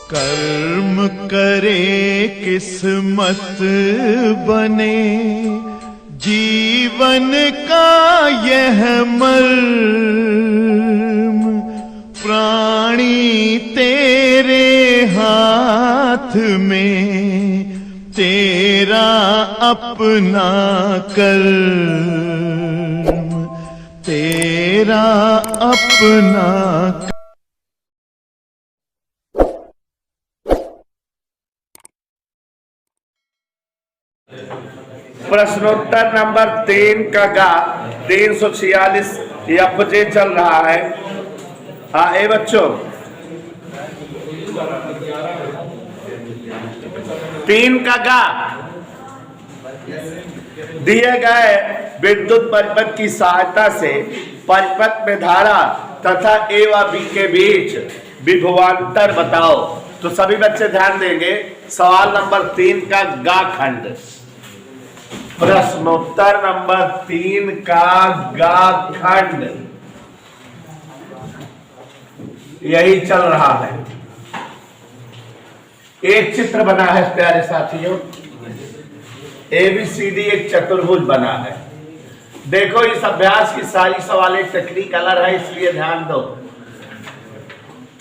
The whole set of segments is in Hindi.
कर्म करे किस्मत बने, जीवन का यह मर्म, प्राणी तेरे हाथ में, तेरा अपना कर्म, तेरा अपना। प्रश्नोत्तर नंबर 3 का गा 346 यपजे चल रहा है। हाँ ए बच्चों, 3 का गा दिए गए विद्युत परिपथ की सहायता से परिपथ में धारा तथा ए व बी के बीच विभवांतर बताओ। तो सभी बच्चे ध्यान देंगे। सवाल नंबर 3 का गा खंड, प्रश्नोत्तर नंबर 3 का गा खंड यही चल रहा है। एक चित्र बना है प्यारे साथियों, ABCD एक चतुर्भुज बना है। देखो इस अभ्यास की सारी सवालें टेक्निकल है, इसलिए ध्यान दो।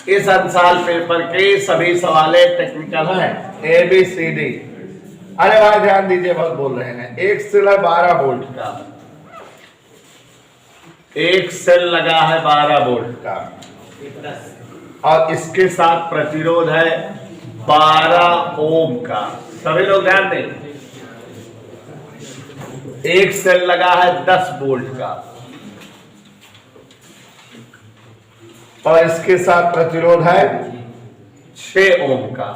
इस अंसाल पेपर के सभी सवालें टेक्निकल हैं। ABCD, अरे भाई ध्यान दीजिए, बहुत बोल रहे हैं। एक सेल है 12 वोल्ट का, एक सेल लगा है 12 वोल्ट का, और इसके साथ प्रतिरोध है 12 ओम का। सभी लोग ध्यान दें, एक सेल लगा है 10 वोल्ट का, और इसके साथ प्रतिरोध है 6 ओम का।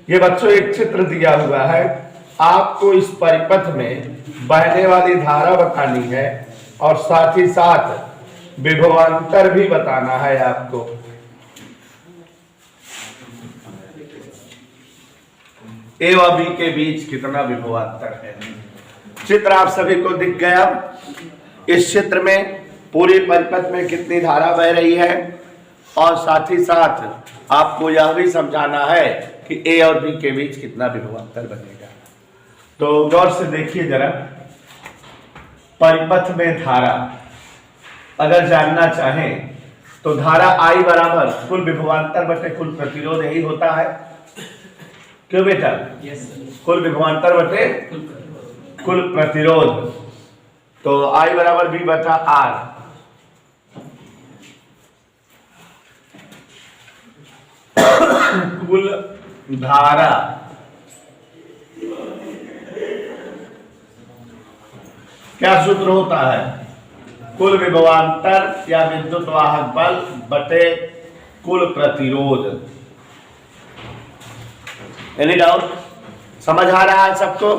ये बच्चों एक चित्र दिया हुआ है, आपको इस परिपथ में बहने वाली धारा बतानी है और साथ ही साथ विभवांतर भी बताना है आपको। ए व बी के बीच कितना विभवांतर है। चित्र आप सभी को दिख गया। इस चित्र में पूरी परिपथ में कितनी धारा बह रही है, और साथ ही साथ आपको यह भी समझाना है कि ए और बी के बीच कितना विभवांतर बनेगा। तो गौर से देखिए जरा, परिपथ में धारा अगर जानना चाहें तो धारा I बराबर कुल विभवांतर बटे कुल प्रतिरोध, यही होता है। क्यों बेटा? कुल विभवांतर बटे कुल प्रतिरोध। तो I बराबर B बटा R। कुल धारा क्या सूत्र होता है? कुल विभवांतर या विद्युत वाहक बल बटे कुल प्रतिरोध। Any doubt? समझ आ रहा है सबको?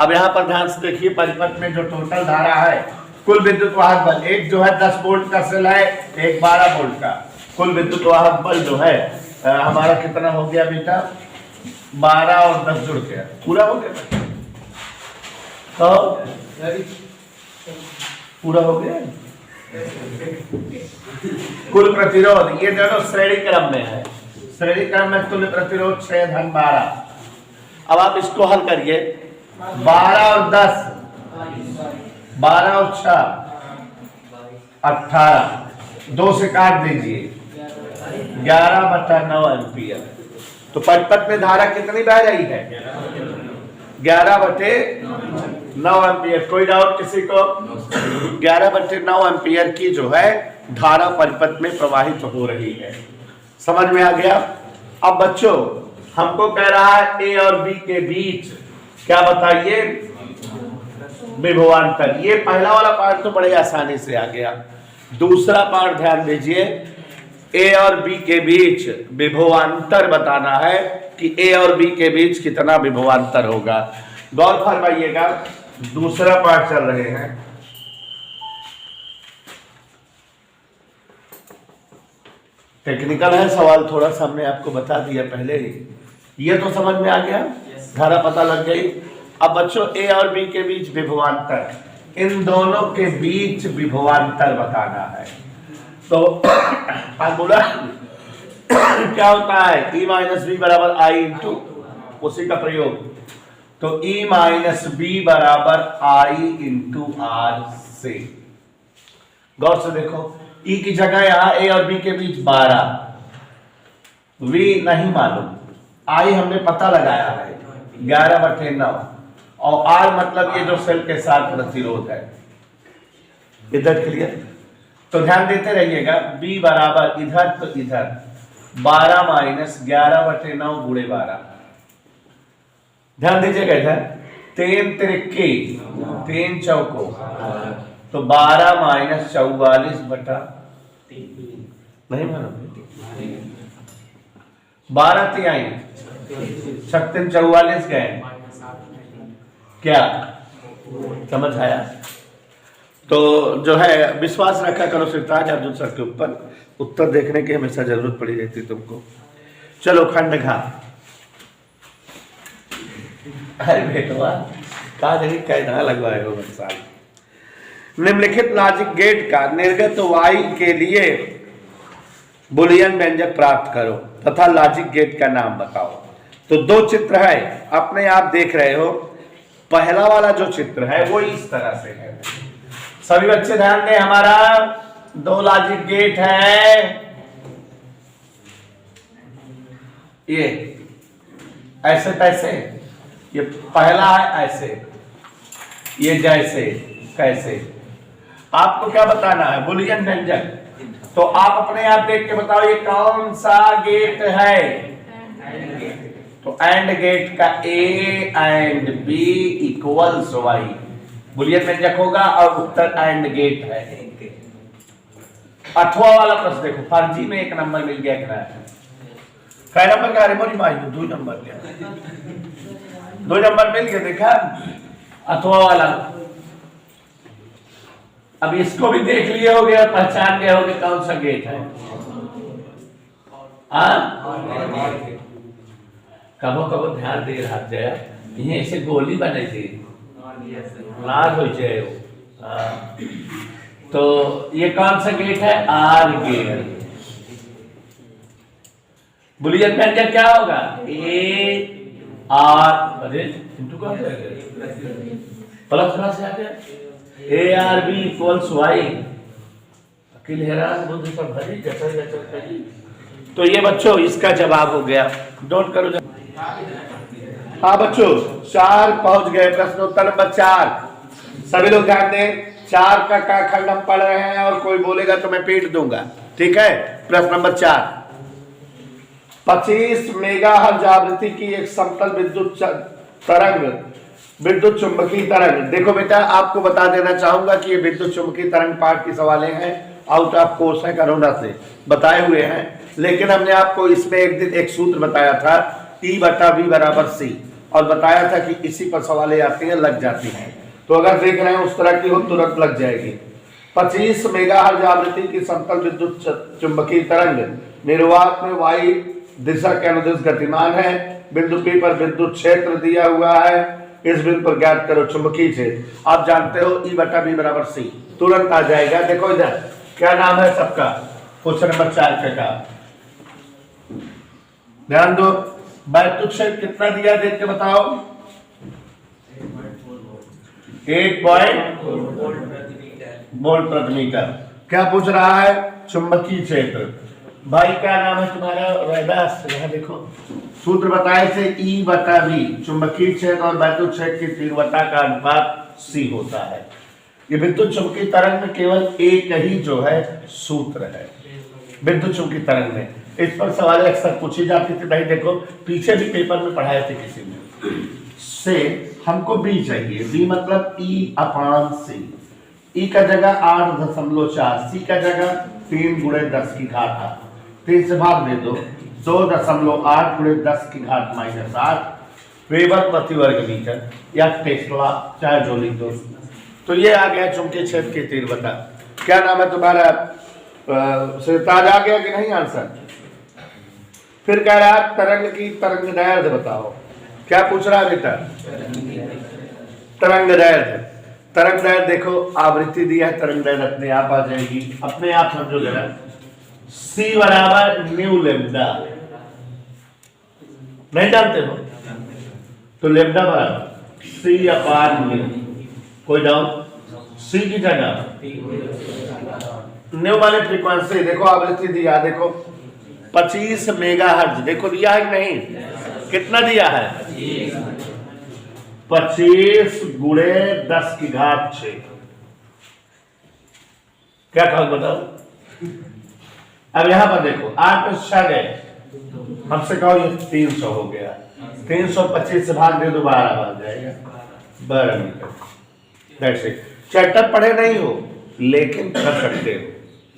अब यहां पर ध्यान से देखिए, परिपथ में जो टोटल धारा है, कुल विद्युत वाहक बल, एक जो है 10 वोल्ट का सेल है, एक 12 वोल्ट का। कुल विद्युत वाहक बल जो है हमारा कितना हो गया बेटा? 12 और 10 जुड़ गया, पूरा हो गया। तो पूरा हो गया। कुल प्रतिरोध ये दोनों श्रेणी क्रम में है। श्रेणी क्रम में तुल्य प्रतिरोध 6 धन 12। अब आप इसको हल करिए। 12 और 10, 12 और 6 18, 2 से काट दीजिए, 11/9 एम्पियर। तो परिपथ में धारा कितनी बह रही है? 11/9 एम्पियर। कोई डाउट किसी को? 11/9 एम्पियर की जो है धारा परिपथ में प्रवाहित हो रही है। समझ में आ गया? अब बच्चों हमको कह रहा है ए और बी के बीच क्या बताइए? विभवांतर। ये पहला वाला पार्ट तो बड़े आसानी से आ गया। दूसरा पार्ट ध्यान दीजिए, ए और बी के बीच विभवांतर बताना है कि ए और बी के बीच कितना विभवांतर होगा। गौर फरमाइएगा, दूसरा पार्ट चल रहे हैं। टेक्निकल है सवाल, थोड़ा सा हमने आपको बता दिया पहले ही। ये तो समझ में आ गया, धारा पता लग गई। अब बच्चों ए और बी के बीच विभवांतर, इन दोनों के बीच विभवांतर बताना है। तो फार्मूला क्या होता है E माइनस बी बराबर आई इंटू उसी का प्रयोग, तो E माइनस बी बराबर आई इंटू आर से। गौर से देखो, E की जगह यहां A और B के बीच 12, V नहीं मालूम, I हमने पता लगाया है 11/9, और R मतलब ये जो सेल के साथ प्रतिरोध है। इधर क्लियर? तो ध्यान देते रहिएगा, B बराबर इधर तो इधर 12 माइनस 11/9 गुणे 12। ध्यान दीजिएगा इधर 3 तिरके 3 चौको, तो 12 माइनस 44/3 नहीं मालूम, 12 तिहाई 36 44 गए, क्या समझ आया? तो जो है विश्वास रखा करो सिरताज अर्जुन सर के ऊपर, उत्तर देखने की हमेशा जरूरत पड़ी रहती तुमको। चलो खंड घा, अरे बेटवा कहा जगह कहना लगवाए हो बंसाल। निम्नलिखित लॉजिक गेट का निर्गत वाई के लिए बुलियन व्यंजक प्राप्त करो तथा लॉजिक गेट का नाम बताओ। तो दो चित्र है, अपने आप देख रहे हो। पहला वाला जो चित्र है वो इस तरह से है। सभी बच्चे ध्यान दें, हमारा दो लॉजिक गेट है, ये ऐसे तैसे, ये पहला है ऐसे, ये जैसे कैसे। आपको क्या बताना है? बुलियन व्यंजक। तो आप अपने आप देख के बताओ ये कौन सा गेट है? तो एंड गेट का A and B equals Y Boolean व्यंजक होगा और उत्तर एंड गेट है। 8वां वाला प्रश्न देखो, फर्जी में 1 नंबर मिल गया कितना है? कै नंबर का? मोरी माई 2 नंबर लिया, 2 नंबर मिल गया, देखा 8वां वाला। अब इसको भी देख लिए होगे और पहचान गए होगे कौन सा गेट है। कबो कबो ध्यान दे रहा जया, ये ऐसे गोली बने थी लाल हो जाए। तो ये कौन सा गेट है? Are get. बुलियन व्यंजक क्या होगा? ए आर, अरे इंटू कहां से आ गया? प्लस कहां से आ गया? A R B equals Y. अकेले हैरान बुद्धि सब भरी जैसा जैसा करी। तो ये बच्चों इसका जवाब हो गया। नोट करो। हाँ बच्चों 4 पहुंच गए, प्रश्नोत्तर नंबर 4। सभी लोग ध्यान दें, 4 का खंड हम पढ़ रहे हैं और कोई बोलेगा तो मैं पीट दूंगा, ठीक है? प्रश्न नंबर 4, 25 मेगाहर्ट्ज आवृत्ति की एक समतल विद्युत तरंग, विद्युत चुंबकीय तरंग। देखो बेटा, आपको बता देना चाहूंगा कि ये विद्युत चुंबकीय तरंग पाठ की सवालें हैं, आउट ऑफ कोर्स है, करोना से बताए हुए हैं। लेकिन हमने आपको इसमें एक दिन एक सूत्र बताया था, E/V बराबर C, और बताया था कि इसी पर सवालें आती हैं, लग जाती हैं। तो अगर देख रहे हैं उस तरह की हो तुरंत लग जाएगी। 25 मेगाहर्ट्ज आवृत्ति की समतल विद्युत चुंबकीय तरंग निर्वात में वाई दिशा के अनुदिश गतिमान है। बिंदु P पर विद्युत क्षेत्र दिया हुआ है, इस बिंदु पर ज्ञात करो चुंबकीय क्षेत्र। आप जानते हो E/V बराबर C, तुरंत आ जाएगा। देखो इधर क्या नाम है सबका, क्वेश्चन नंबर 4 का। ध्यान दो, वैद्युत क्षेत्र कितना दिया देख के बताओ? 8 वोल्ट प्रति मीटर। क्या पूछ रहा है? चुंबकीय क्षेत्र। भाई क्या नाम है तुम्हारा? रैदास। यहाँ देखो सूत्र बताए थे, E/V चुंबकीय क्षेत्र और वैद्युत क्षेत्र की तीव्रता का अनुपात C होता है। ये विद्युत चुंबकीय तरंग में केवल एक ही जो है सूत्र है विद्युत चुंबकीय तरंग में। इस पर सवाल अक्सर पूछी जाती थी। भाई देखो पीछे भी पेपर में पढ़ाए थे किसी ने, से हमको B चाहिए। B मतलब E/C। E का जगह 8.4, C का जगह 3 × 10 की घात 8, 3 से भाग दे दो, 2.8 × 10 की घात -8 वेबर प्रति वर्ग मीटर, या टेस्ला, चाहे जो लिख दो। तो ये आ गया चुंबकीय क्षेत्र की तीव्रता। क्या नाम है तुम्हारा? सिरताज आ गया कि नहीं आंसर? फिर कह रहा है तरंग की तरंग दैर्ध्य बताओ। क्या पूछ रहा है बेटा? तरंग दैर्ध्य। तरंग दैर्ध्य देखो, आवृत्ति दिया है, तरंग दैर्ध्य अपने आप आ जाएगी, अपने आप समझो जरा। C बराबर न्यू लेमडा, नहीं जानते हो तो लेमडा बराबर C अपान न्यू। कोई डाउट? C की जगह न्यू वाले फ्रीक्वेंसी देखो, आवृत्ति दिया देखो 25 मेगाहर्ट्ज, देखो दिया है कि नहीं? कितना दिया है? 25 गुणे 10 की घात 6। क्या कहा बताओ? अब यहां पर देखो 8 में 6 गए, हमसे कहो ये 300 हो गया, 325 से भाग दे दो 12 बन जाएगा, 12 मीटर। That's it. चैप्टर पढ़े नहीं हो लेकिन कर सकते हो,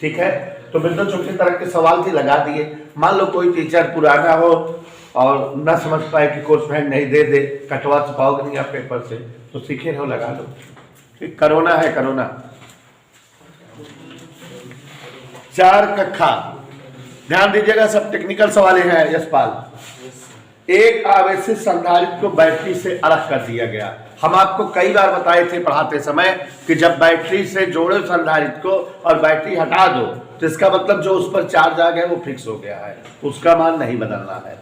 ठीक है? तो बिल्कुल छोटी तरह के सवाल थी, लगा दिए। मान लो कोई टीचर पुराना हो और न समझ पाए कि कोर्स में नहीं दे दे, कटवा तो पाओगे नहीं आप पेपर से, तो सीखे रहो, लगा लो। ठीक, कोरोना है कोरोना। 4 कक्षा ध्यान दीजिएगा, सब टेक्निकल सवाल हैं यशपाल। एक आवेशित संधारित्र को बैटरी से अलग कर दिया गया। हम आपको कई बार बताए थे पढ़ाते समय कि जब बैटरी से जोड़ो संधारित्र को और बैटरी हटा दो तो इसका मतलब जो उस पर चार्ज आ गया वो फिक्स हो गया है, उसका मान नहीं बदलना है।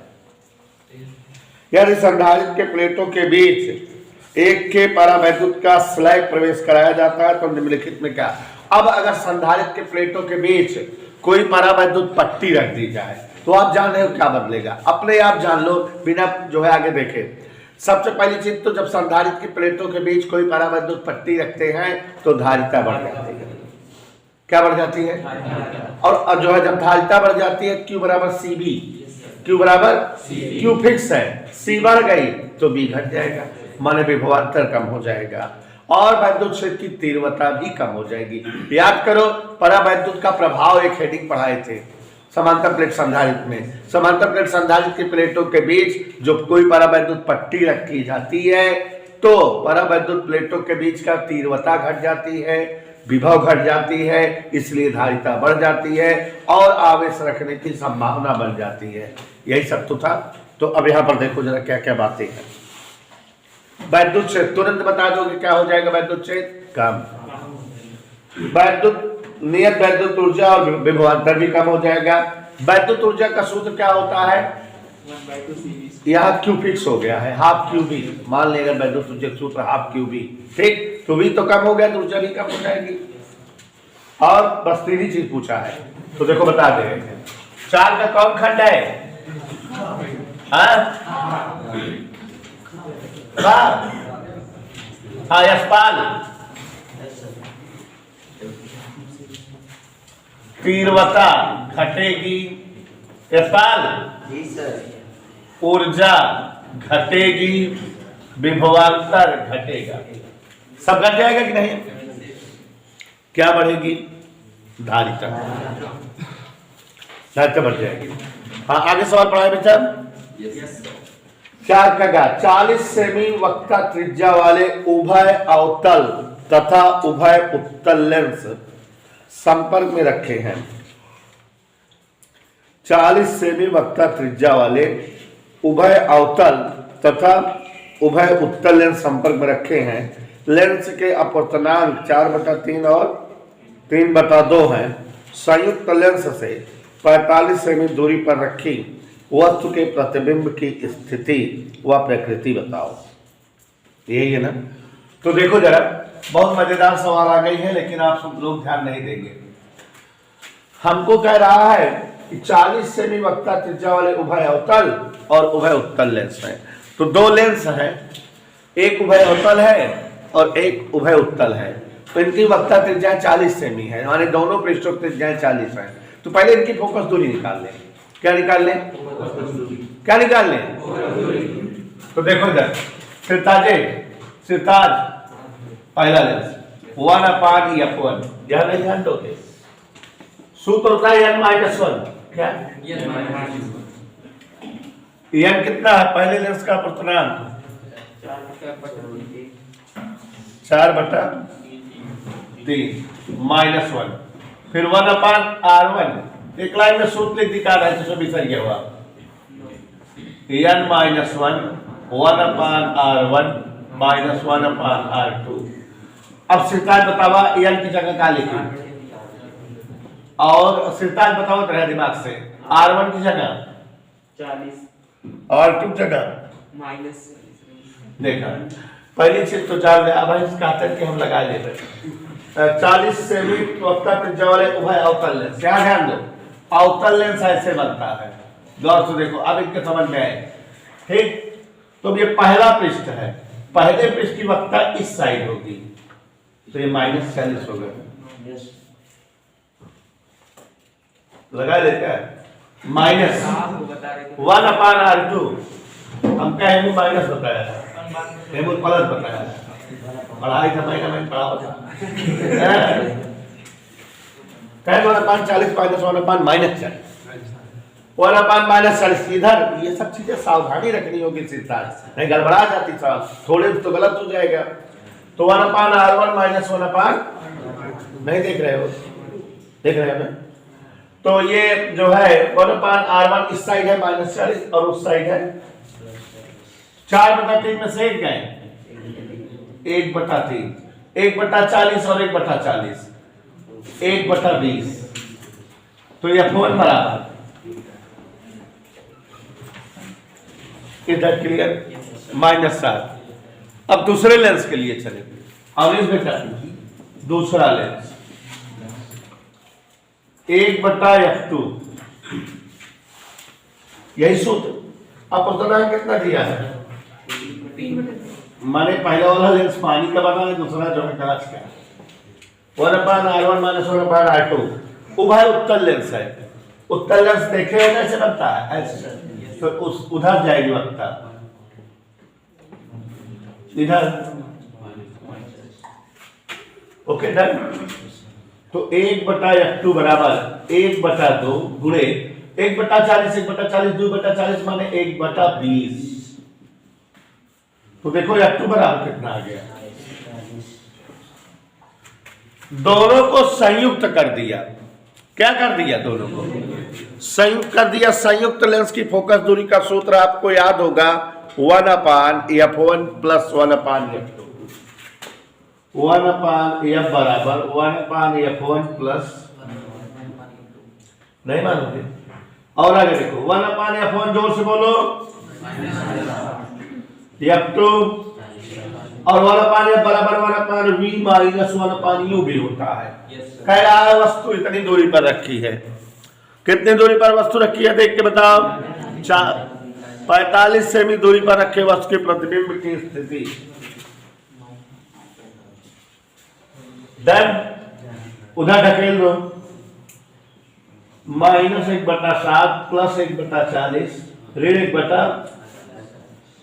यदि संधारित्र के प्लेटों के बीच एक के परावैद्युत का स्लैब प्रवेश कराया जाता है तो निम्नलिखित में क्या? अब अगर संधारित्र के प्लेटों के बीच कोई परावैद्युत पट्टी रख दी जाए तो आप जान रहे हो क्या बदलेगा, अपने आप जान लो बिना जो है आगे देखे। सबसे पहली चीज तो जब संधारित्र की प्लेटों के बीच कोई परावैद्युत पट्टी रखते हैं तो धारिता बढ़ जाती है। क्या बढ़ जाती है? और जो है जब धारिता बढ़ जाती है Q बराबर CB, Q बराबर Q फिक्स है, C बढ़ गई तो B घट जाएगा, माने विभवांतर कम हो जाएगा और वैद्युत क्षेत्र की तीव्रता भी कम हो जाएगी। याद करो परावैद्युत का प्रभाव एक हेडिंग पढ़ाए थे समांतर प्लेट संधारित्र में। समांतर प्लेट संधारित्र की प्लेटों के बीच जो कोई परावैद्युत पट्टी रखी जाती है तो परावैद्युत प्लेटों के बीच का तीव्रता घट जाती है, विभव घट जाती है, इसलिए धारिता बढ़ जाती है और आवेश रखने की संभावना बढ़ जाती है। यही सब तो था। तो अब यहाँ पर देखो जरा क्या क्या बातें हैं। वैद्युत क्षेत्र तुरंत बता दो कि क्या हो जाएगा? वैद्युत क्षेत्र कम, वैद्युत नियत वैद्युत ऊर्जा और विभवांतर भी कम हो जाएगा। वैद्युत ऊर्जा का सूत्र क्या होता है? यहाँ Q फिक्स हो गया है, हाफ QV। मान लेगा वैद्युत ऊर्जा सूत्र हाफ QV, ठीक? तो V तो कम हो गया तो ऊर्जा भी कम हो जाएगी। और बस 3 चीज पूछा है तो देखो बता दे रहे हैं। 4 का कौन खंड है? हाँ यशपाल, तीव्रता घटेगी यशपाल, ऊर्जा घटेगी, विभवांतर घटेगा, सब घट जाएगा कि नहीं? क्या बढ़ेगी? धारिता, धारिता बढ़ जाएगी। हाँ आगे सवाल पढ़ाए बेटा। 4 का 40 सेमी वक्ता त्रिज्या वाले उभय अवतल तथा उभय उत्तल लेंस संपर्क में रखे हैं। 40 सेमी वक्ता त्रिज्या वाले उभय अवतल तथा उभय उत्तल लेंस संपर्क में रखे हैं। लेंस के अपवर्तनांक 4/3 और 3/2 हैं। संयुक्त लेंस से 45 सेमी दूरी पर रखी वस्तु के प्रतिबिंब की स्थिति व प्रकृति बताओ। यही है ना? तो देखो जरा, बहुत मजेदार सवाल आ गई है लेकिन आप सब लोग ध्यान नहीं देंगे। हमको कह रहा है कि 40 सेमी वक्ता त्रिज्या वाले उभय अवतल और उभय उत्तल लेंस हैं। तो 2 लेंस हैं, एक उभय अवतल है और एक उभय उत्तल है। तो इनकी वक्ता त्रिज्या 40 सेमी है, माने दोनों पृष्ठों की त्रिज्याएं 40 हैं। तो पहले इनकी फोकस दूरी निकाल लें। क्या निकाल लें? क्या निकाल लें? तो देखो इधर सिरताज पहला लेंस 1/f1, यह नहीं ध्यान दोगे। सूत्र होता है n-1। क्या n कितना है? पहले लेंस का अपवर्तनांक 4/3 -1, फिर 1/r1। एक लाइन में सूत्र लिख दिखा रहा है तो भी सही हुआ। n-1 1/r1 -1/r2। अब सिरताज बतावा n की जगह क्या लिखी? और सिरताज बताओ तेरा दिमाग से, R1 की जगह 40 R2 की जगह माइनस देखा, पहली चीज तो जान ले। अब इस कातर के हम लगा ले रहे 40 सेमी वक्ता त्रिज्या वाले उभय अवतल लेंस। क्या ध्यान दो, अवतल लेंस ऐसे बनता है, गौर से देखो, अब इनके समझ में आए। ठीक, तो ये पहला पृष्ठ है, पहले पृष्ठ की वक्ता इस साइड होगी, तो ये -40 होगा। लगा लेते हैं माइनस बता रहे थे 1/R2, हम क्या हेमू माइनस बताया है, हेमू प्लस बताया है, पढ़ाई था महीना में पढ़ा होता है 1/40 -1/-40 1/-40 इधर। ये सब चीजें सावधानी रखनी होगी सिद्धार्थ, नहीं गड़बड़ा जाती साहब, थोड़े तो गलत हो जाएगा। तो 1/R1 -1/, नहीं देख रहे हो, देख रहे हैं ना? तो ये जो है 1/R1 इस साइड है -40 और उस साइड है 4/3 में से एक गए 1/3, 1/40 और 1/40, 1/20, तो यह फोन बराबर इधर क्लियर -7। अब दूसरे लेंस के लिए चले, अब इस बेटा दूसरा लेंस 1/f2, यही सूत्र। अब उतना कितना दिया है, माने पहला वाला लेंस पानी का बना है, दूसरा जो है कांच का। 1/R1 -1/R2 उभय उत्तल लेंस है। उत्तल लेंस देखे हो कैसे बनता है, ऐसे, तो उस उधर जाएगी वक्ता, इधर। Okay done. तो 1/f2 बराबर 1/2 गुणे 1/40, 1/40 2/40 माने 1/20। तो देखो f2 बराबर कितना आ गया, दोनों को संयुक्त कर दिया। क्या कर दिया, दोनों को संयुक्त कर दिया। संयुक्त लेंस की फोकस दूरी का सूत्र आपको याद होगा 1/f1 + 1/f2, 1/f बराबर 1/f1 प्लस, नहीं मानोगे, और आगे देखो 1/f1 जोर से बोलो f2, और 1/f बराबर 1/v - 1/u भी होता है। कह रहा है वस्तु इतनी दूरी पर रखी है, कितनी दूरी पर वस्तु रखी है देख के बताओ, 45 सेमी दूरी पर रखे वस्तु के प्रतिबिंब की स्थिति। देन उधर ढकेल दो, -1/7 + 1/40 ऋण 1/,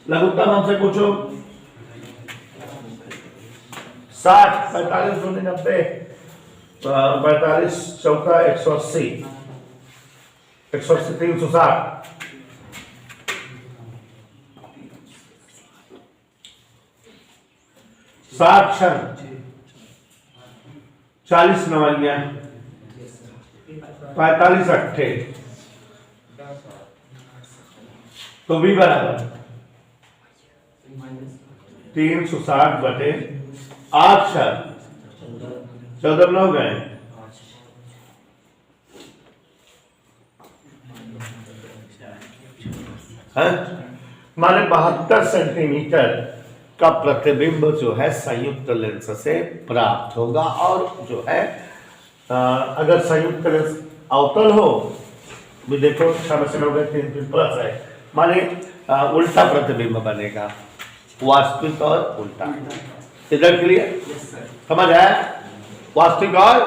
लघुत्तम हमसे पूछो 60, 45 दूनी 90, 45 चौका 180, 180 360, 60 40 9 45 8, तो v बराबर 360 बटे 8 14 9 गए, माने 72 सेंटीमीटर का प्रतिबिंब जो है संयुक्त लेंस से प्राप्त होगा। और जो है अगर संयुक्त लेंस अवतल हो, भी देखो 3 प्लस है, माने उल्टा प्रतिबिंब बनेगा, वास्तविक और उल्टा। इधर के लिए समझ आया, वास्तविक और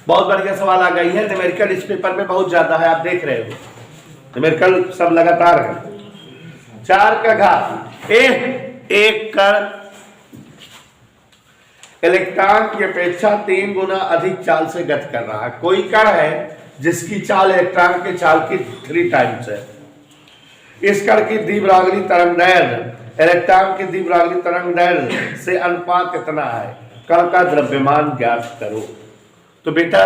बहुत बढ़िया सवाल आ गई है। न्यूमेरिकल इस पेपर में बहुत ज्यादा है, आप देख रहे हो, न्यूमेरिकल सब लगातार है। 4 का घात एक कण इलेक्ट्रॉन की अपेक्षा 3 गुना अधिक चाल से गति कर रहा है। कोई कण है जिसकी चाल इलेक्ट्रॉन के चाल की 3 टाइम्स है। इस कण की द्विपरागली तरंगदैर्घ्य इलेक्ट्रॉन की द्विपरागली तरंगदैर्घ्य से अनुपात इतना है, कण का द्रव्यमान ज्ञात करो। तो बेटा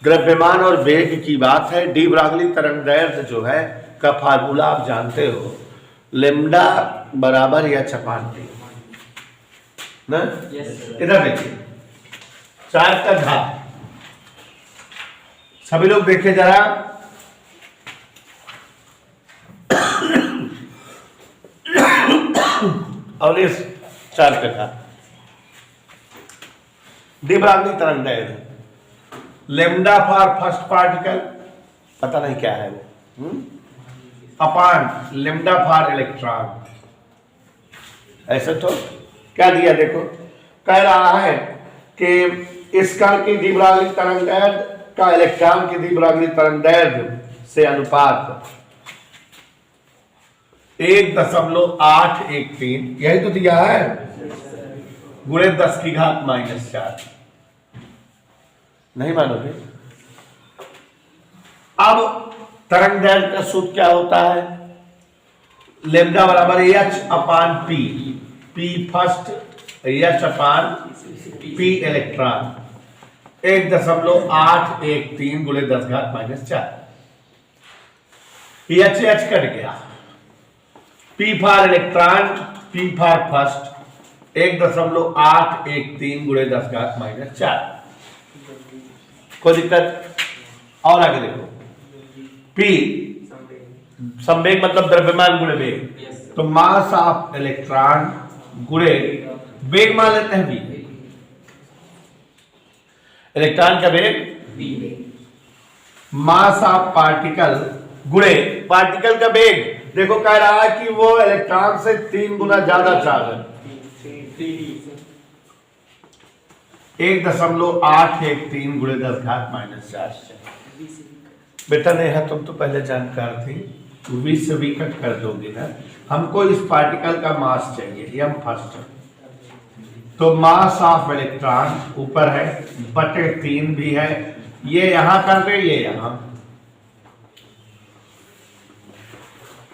द्रव्यमान और वेग की बात है, द्विपरागली तरंगदैर्घ्य जो है का फार्मूला आप जानते हो, लैम्डा बराबर या छपांटी ना। इधर देखिए 4 का घात सभी लोग देखिए जरा, और इस चार का डी ब्रॉगली तरंग दैर्ध्य, लेमडा फॉर फर्स्ट पार्टिकल, पता नहीं क्या है वो, अपान लेमडा फॉर इलेक्ट्रॉन। ऐसे तो क्या दिया देखो, कह रहा है कि इस कण की डी ब्रॉगली तरंग दैर्ध्य का इलेक्ट्रॉन की डी ब्रॉगली तरंग दैर्ध्य से अनुपात 1.813, यही तो दिया है, गुणे 10⁻⁻⁴। नहीं मानोगे? अब तरंग दैर्ध्य का सूत्र क्या होता है? लेमडा बराबर h अपान p, p फर्स्ट, h अपान p इलेक्ट्रॉन, 1.813 गुणे 10⁻⁻⁴। h कट गया, p for electron, p for first, 1.813 गुणे 10⁻⁴। कोई दिक्कत? और आगे देखो, p संवेग मतलब द्रव्यमान गुणे वेग, तो मास ऑफ इलेक्ट्रॉन गुणे वेग मान लेते हैं v, इलेक्ट्रॉन का वेग, मास ऑफ पार्टिकल गुणे पार्टिकल का वेग। देखो कह रहा है कि वो इलेक्ट्रॉन से 3 गुना ज्यादा चार्ज है, 1.813 गुणे 10⁻⁴। बेटा नेहा तुम तो पहले जानकार थी, v से v कट कर दोगे ना, हमको इस पार्टिकल का मास चाहिए, m फर्स्ट, तो मास ऑफ इलेक्ट्रॉन ऊपर है बटे 3 भी है, ये यहां कर दे, ये यहां,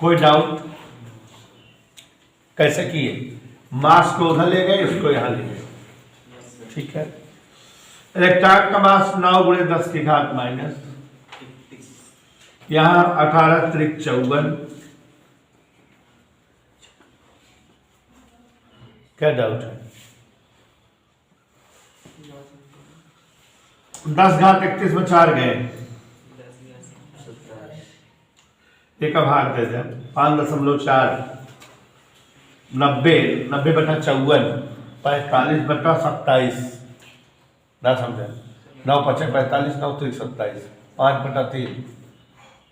कोई डाउट? कैसे किए? मास को उधर ले गए, इसको यहां ले गए, ठीक है। इलेक्ट्रॉन का मास 9 गुणे 10⁻⁻, यहां 18 त्रिक 54। क्या डाउट है? 10⁻31 में 4 गए, एक का भाग दे दे, 5.4, 90 बटा 54, 45 बटा 27, ना समझे, 9 × 5 = 45, 9 × 3 = 27, 5 बटा 3,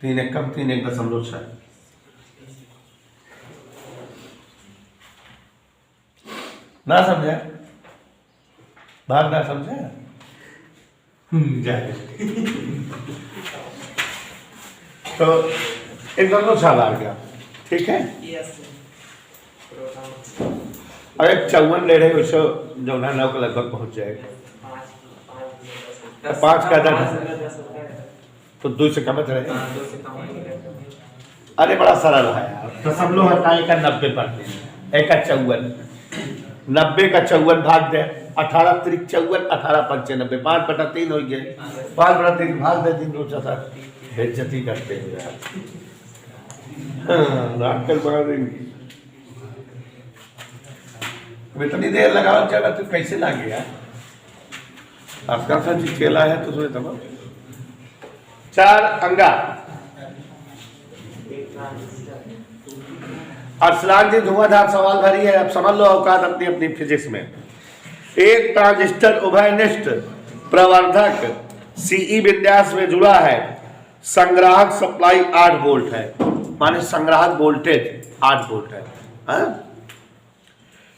3 एक कम, 3 1.6, ना समझे? भाग ना समझे? जाए तो 1.6 बार गया, ठीक है। अरे 54 ले रहे उसको जो ना 9 के लगभग पहुंच जाएगा, 5 का 10 तो 2 से कम रहे। अरे बड़ा सरल है यार, दशमलव हटाए का 90 पर दे, 1 का 54, 90 का 54 भाग दे, 18 त्रिक 54, 18 पंचे 90, 5 बटा 3 हो गए, 5 बटा 3 भाग दे, 3 रोचा था, बेइज्जती करते हैं यार, नाटक बना देंगे। इतनी देर लगाओ चला तो कैसे ना गया? आपका सा जी चला है तो तुम्हें तमाम 4 अंगा। अरसलान जी धुआंधार सवाल भरी है, अब समझ लो औकात अपनी अपनी फिजिक्स में। एक ट्रांजिस्टर उभयनिष्ठ प्रवर्धक सीई विन्यास में जुड़ा है, संग्राहक सप्लाई 8 वोल्ट है, माने संग्राहक वोल्टेज 8 वोल्ट है, हाँ?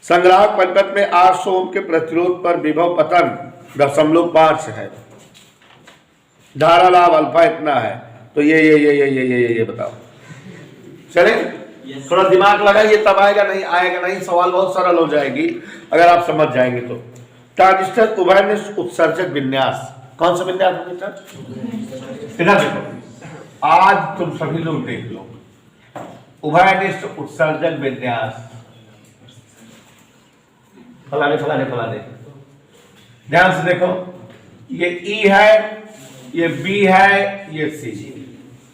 संग्राहक परिपथ में 800 ओम के प्रतिरोध पर विभव पतन 0.5 है, धारा लाभ अल्फा इतना है, तो ये बताओ। चले थोड़ा दिमाग लगाइए, तब आएगा नहीं आएगा नहीं, सवाल बहुत सरल हो जाएगी अगर आप समझ जाएंगे तो। ट्रांजिस्टर उभयनिष्ठ उत्सर्जक विन्यास, कौन सा विन्यास है बेटा? इधर देखो, आज तुम सभी लोग देख लो, उभयनिष्ठ उत्सर्जक विन्यास, फलाने फलाने फलाने, ध्यान से देखो, ये ई है, ये बी है, ये सी,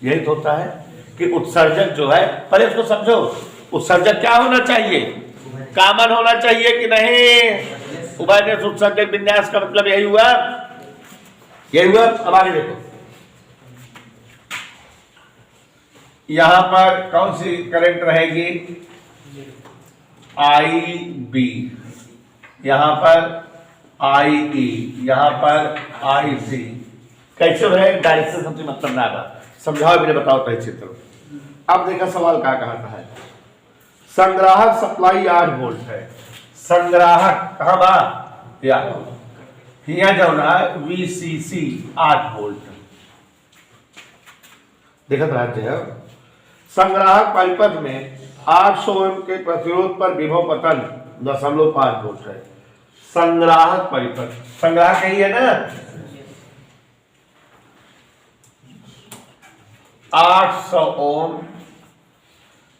यही तो होता है कि उत्सर्जक जो है, पर इसको समझो, उत्सर्जक क्या होना चाहिए? कॉमन होना चाहिए कि नहीं? उभयनिष्ठ उत्सर्जक विन्यास का मतलब यही हुआ, यही हुआ। अब आगे देखो, यहां पर कौन सी करंट रहेगी? आई बी, यहां पर आई ई, यहां पर आई सी। कैसे है डायरेक्शन सबसे मतलब ना आगा समझाओ, मेरे बताओ तो चित्र। अब देखा सवाल क्या कहता है, संग्राहक सप्लाई 8 वोल्ट है, संग्राहक कहां बा या हिया जाओ ना, वीसीसी 8 वोल्ट देखत रहते हैं। संग्राहक परिपथ में 800 ओम के प्रतिरोध पर विभव पतन 0.5 वोल्ट है। संग्राहक परिपथ, संग्राहक यही है ना, 800 ओम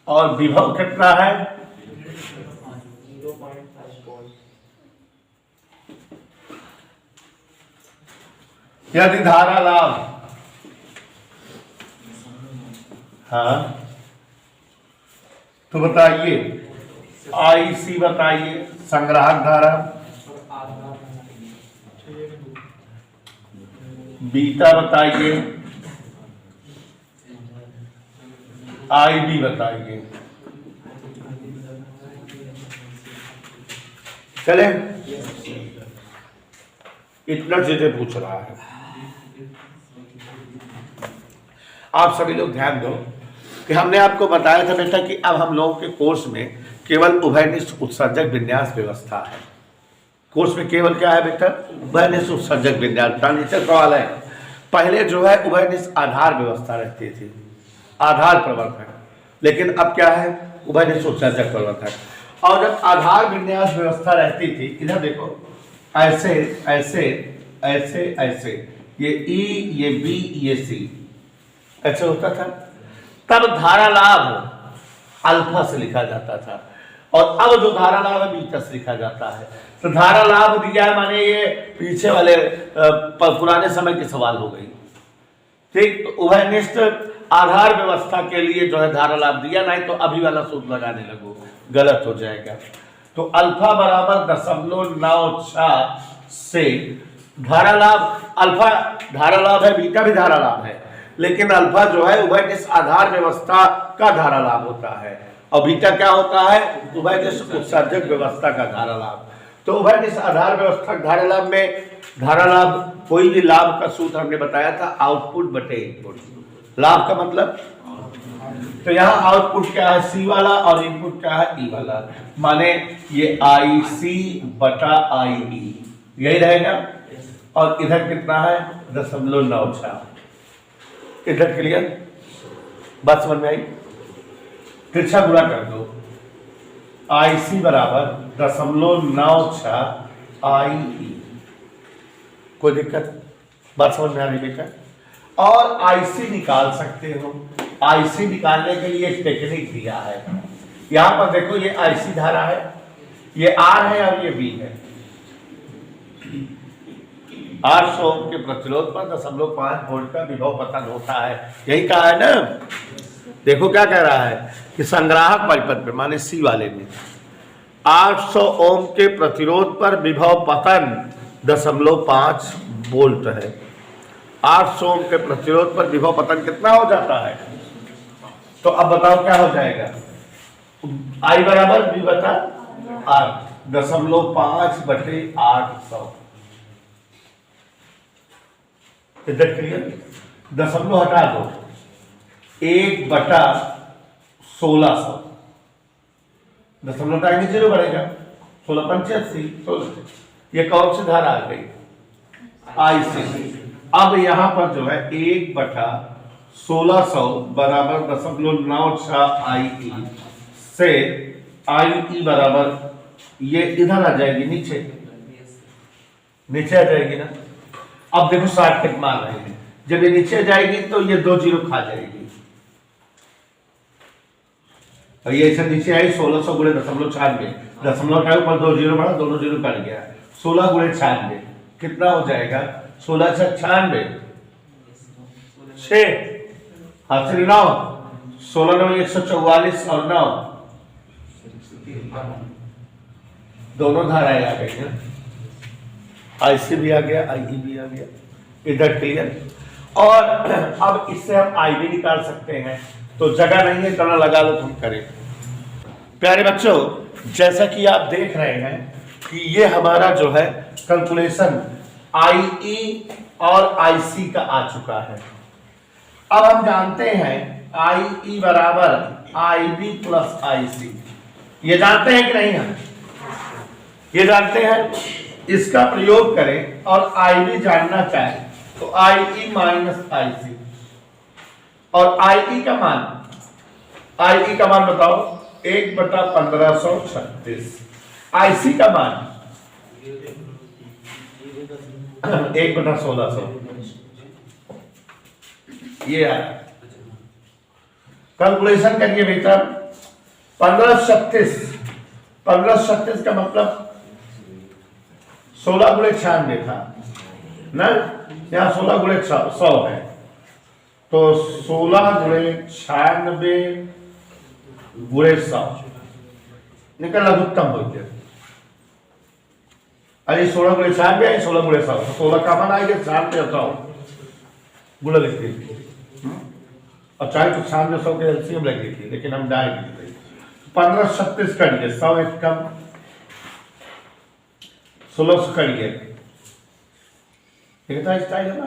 और विभव कितना है? 0.5 यदि धारा लाभ, हाँ तो बताइए, आईसी बताइए, संग्राहक धारा, बीटा बताइए, आईबी बताइए। चले, इतना चीजें पूछ रहा है। आप सभी लोग ध्यान दो कि हमने आपको बताया था बेटा कि अब हम लोगों के कोर्स में केवल उभयनिष्ठ उत्सर्जक विन्यास व्यवस्था है। कोर्स में केवल क्या है बेटा? उभयनिष्ठ उत्सर्जक विन्यास। नीचे सवाल है, पहले जो है उभयनिष्ठ आधार व्यवस्था रहती थी, आधार प्रवर्धक, लेकिन अब क्या है? उभयनिष्ठ उत्सर्जक प्रवर्धक। और जब आधार विन्यास व्यवस्था रहती थी, इधर देखो, ऐसे ऐसे ऐसे ऐसे, ये ई, ये बी, ये सी, ऐसे होता था। तब धारा लाभ अल्फा से लिखा जाता था, और अब जो धारा लाभ है बीटा से लिखा जाता है। तो धारा लाभ दिया है, माने ये पीछे वाले पुराने समय के सवाल हो गई, ठीक। तो उभयनिष्ठ आधार व्यवस्था के लिए जो है धारा लाभ दिया, नहीं तो अभी वाला सूत्र लगाने लगो, गलत हो जाएगा। तो अल्फा बराबर 0.96 से धारा लाभ, अल्फा धारा लाभ है, बीटा भी धारा लाभ है, लेकिन अल्फा जो है उभयनिष्ठ आधार व्यवस्था का धारा लाभ होता है, और बीटा क्या होता है? उभयनिष्ठ उत्सर्जक व्यवस्था का धारा लाभ। तो उभयनिष्ठ आधार व्यवस्था धारा लाभ में, धारा लाभ कोई भी लाभ का सूत्र हमने बताया था, आउटपुट बटे इनपुट। लाभ का मतलब, तो यहाँ आउटपुट क्या है? सी वाला, और इनपुट क्या है? ई वाला। माने ये आई सी बटा आई ई, यही रहेगा। और इधर कितना है? 0.96। इधर क्लियर? बात समझ में आई? तिरछा गुणा कर दो, आई सी बराबर 0.96 आई ई। कोई दिक्कत? बात समझ में आ रही बेटा? और आईसी निकाल सकते हो। आईसी निकालने के लिए एक टेक्निक दिया है। यहां पर देखो, ये आईसी धारा है, ये आर है और ये बी है। 800 ओम के प्रतिरोध पर 0.5 वोल्ट का विभव पतन होता है, यही कहा है ना। देखो क्या कह रहा है कि संग्राहक परिपथ में, माने सी वाले में, 800 ओम के प्रतिरोध पर विभव पतन 0.5 वोल्ट है। 800 ओम के प्रतिरोध पर विभव पतन कितना हो जाता है? तो अब बताओ क्या हो जाएगा? आई बराबर बी बटा आर, 0.5 बटे 800। इधर क्लियर? दशमलव हटा दो, 1 बटा 1600, दशमलव टाइम जीरो बढ़ेगा, 1685। ये कौन सी धारा आ गई? आई सी। अब यहां पर जो है 1 बटा 1600 बराबर 0.96 आई ई से आई ई बराबर, ये इधर आ जाएगी, नीचे नीचे आ जाएगी ना। अब देखो 60 तक मान रहे हैं, जब ये नीचे जाएगी तो ये 2 जीरो खा जाएगी, और ये ऐसे नीचे आई 1600 गुणे 0.96, दशमलव का ऊपर 2 जीरो बढ़ा, दोनों जीरो कट गया, 16 गुणे 96 कितना हो जाएगा? 16 से 96, 6 हासिल 9, 16 9 144 और 9, दोनों धाराएं आ गई हैं। आईसी भी आ गया, आईई भी आ गया। इधर क्लियर? और अब इससे हम आई भी निकाल सकते हैं। तो जगह नहीं है, इतना लगा लो तुम करें। प्यारे बच्चों, जैसा कि आप देख रहे हैं कि ये हमारा जो है कैलकुलेशन आईई और आईसी का आ चुका है। अब हम जानते हैं आईई बराबर आईबी प्लस आईसी, ये जानते हैं कि नहीं हम? ये जानते हैं। इसका प्रयोग करें और आईबी जानना चाहें तो आईई माइनस आईसी, और आईई का मान बताओ 1/1536। आईसी का मान 1/1600। ये आया। कैलकुलेशन करिए बेटा। 1536 का मतलब 16 गुणे 96 था ना, यहाँ 16 गुणे 100 है, तो 16 गुणे 96 गुणे 100 निकल लघुत्तम हो गया। अरे 16 गुणे 96 है, 16 गुणे 100, 16 का मान आएगा 96 और 100 गुणा लिख लीजिए, और चाहे तो 96 100 के एलसीएम लग लीजिए, लेकिन हम डायरेक्ट 1536 करिए, 100 एक कम 1600 करिए, स्टाइल है ना।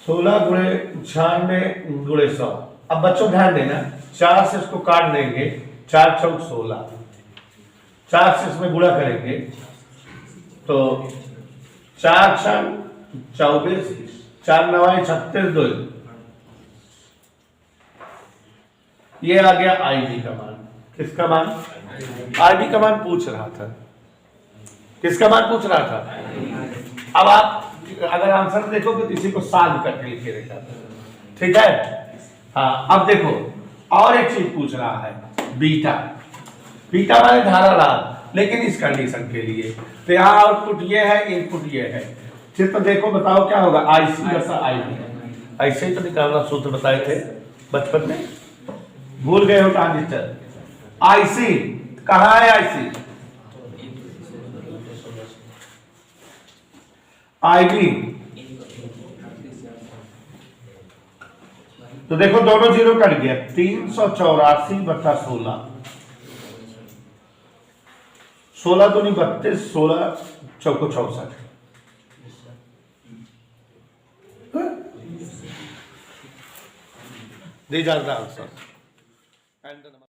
16 गुणे 96 गुणे 100। अब बच्चों ध्यान देना, 4 से इसको काट देंगे, 4 चौक 16, 4 से इसमें गुणा करेंगे तो 4 6 24, 4 9 36 2, ये आ गया आईबी का मान। किसका मान? आईबी का मान पूछ रहा था। किसका मान पूछ रहा था? अब आप अगर आंसर देखोगे तो इसी को साल करके लिखे रहता था, ठीक है। हाँ, अब देखो और एक चीज पूछ रहा है, बीटा वाले धारा लाभ, लेकिन इस कंडीशन के लिए। तो यहाँ आउटपुट ये है, इनपुट ये है। चित्र देखो, बताओ क्या होगा? IC versus IB. ऐसे ही तो निकालना सूत्र बताए थे बचपन में, भूल गए हो ट्रांजिस्टर। आईसी कहाँ है? आईसी आईबी, तो देखो दोनों जीरो कट गया, 384/16, 16 दूनी 32, 16 चौको 64। These are the answers.